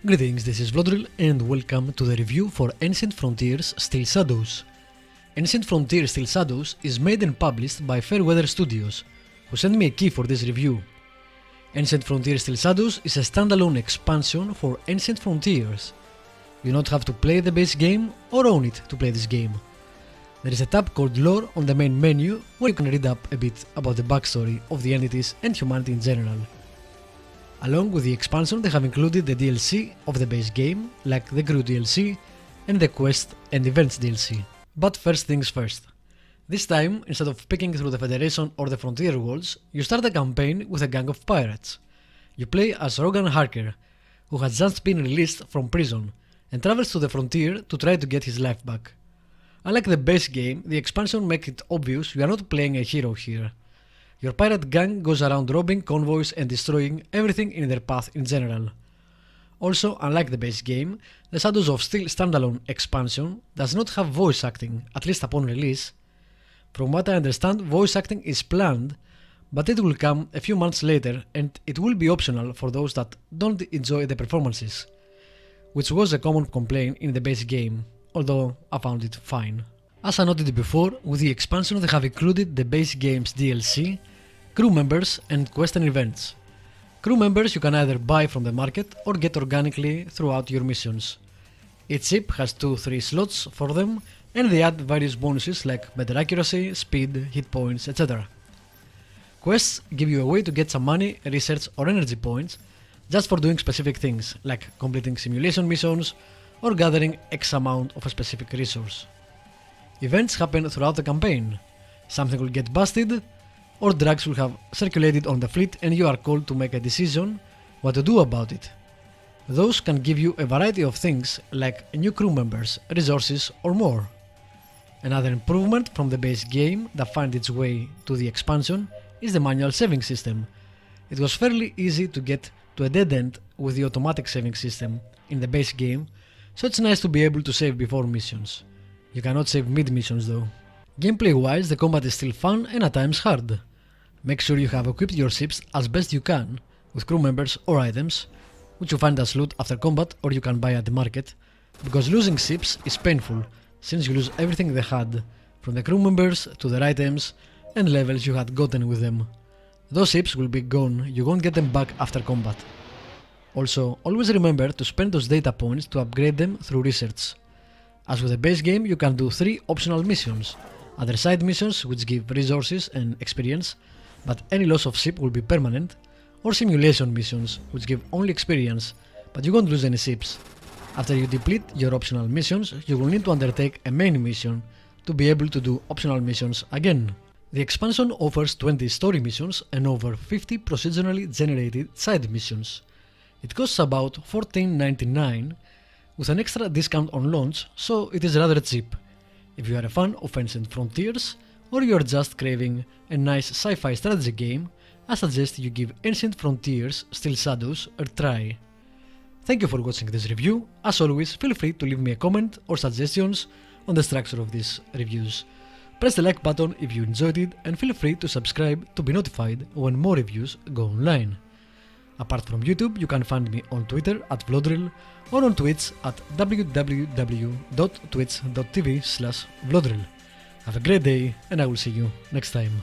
Greetings, this is Vlodril and welcome to the review for Ancient Frontiers Steel Shadows. Ancient Frontiers Steel Shadows is made and published by Fairweather Studios, who sent me a key for this review. Ancient Frontiers Steel Shadows is a standalone expansion for Ancient Frontiers. You don't have to play the base game or own it to play this game. There is a tab called Lore on the main menu where you can read up a bit about the backstory of the entities and humanity in general. Along with the expansion, they have included the DLC of the base game, like the Crew DLC and the Quest and Events DLC. But first things first. This time, instead of picking through the Federation or the Frontier Worlds, you start the campaign with a gang of pirates. You play as Rogan Harker, who has just been released from prison and travels to the frontier to try to get his life back. Unlike the base game, the expansion makes it obvious you are not playing a hero here. Your pirate gang goes around robbing convoys and destroying everything in their path in general. Also, unlike the base game, the Shadows of Steel standalone expansion does not have voice acting, at least upon release. From what I understand, voice acting is planned, but it will come a few months later and it will be optional for those that don't enjoy the performances, which was a common complaint in the base game, although I found it fine. As I noted before, with the expansion they have included the base game's DLC, crew members and quest and events. Crew members you can either buy from the market or get organically throughout your missions. Each ship has 2-3 slots for them and they add various bonuses like better accuracy, speed, hit points, etc. Quests give you a way to get some money, research or energy points just for doing specific things like completing simulation missions or gathering X amount of a specific resource. Events happen throughout the campaign. Something will get busted, or drugs will have circulated on the fleet and you are called to make a decision what to do about it. Those can give you a variety of things like new crew members, resources or more. Another improvement from the base game that finds its way to the expansion is the manual saving system. It was fairly easy to get to a dead end with the automatic saving system in the base game, so it's nice to be able to save before missions. You cannot save mid-missions though. Gameplay wise, the combat is still fun and at times hard. Make sure you have equipped your ships as best you can with crew members or items, which you find as loot after combat or you can buy at the market, because losing ships is painful since you lose everything they had, from the crew members to their items and levels you had gotten with them. Those ships will be gone, you won't get them back after combat. Also, always remember to spend those data points to upgrade them through research. As with the base game, you can do 3 optional missions, other side missions which give resources and experience, but any loss of ship will be permanent, or simulation missions which give only experience, but you won't lose any ships. After you deplete your optional missions, you will need to undertake a main mission to be able to do optional missions again. The expansion offers 20 story missions and over 50 procedurally generated side missions. It costs about $14.99 with an extra discount on launch, so it is rather cheap. If you are a fan of Ancient Frontiers or you are just craving a nice sci-fi strategy game, I suggest you give Ancient Frontiers Steel Shadows a try. Thank you for watching this review. As always, feel free to leave me a comment or suggestions on the structure of these reviews. Press the like button if you enjoyed it and feel free to subscribe to be notified when more reviews go online. Apart from YouTube, you can find me on Twitter at Vlodril or on Twitch at www.twitch.tv/Vlodril. Have a great day and I will see you next time.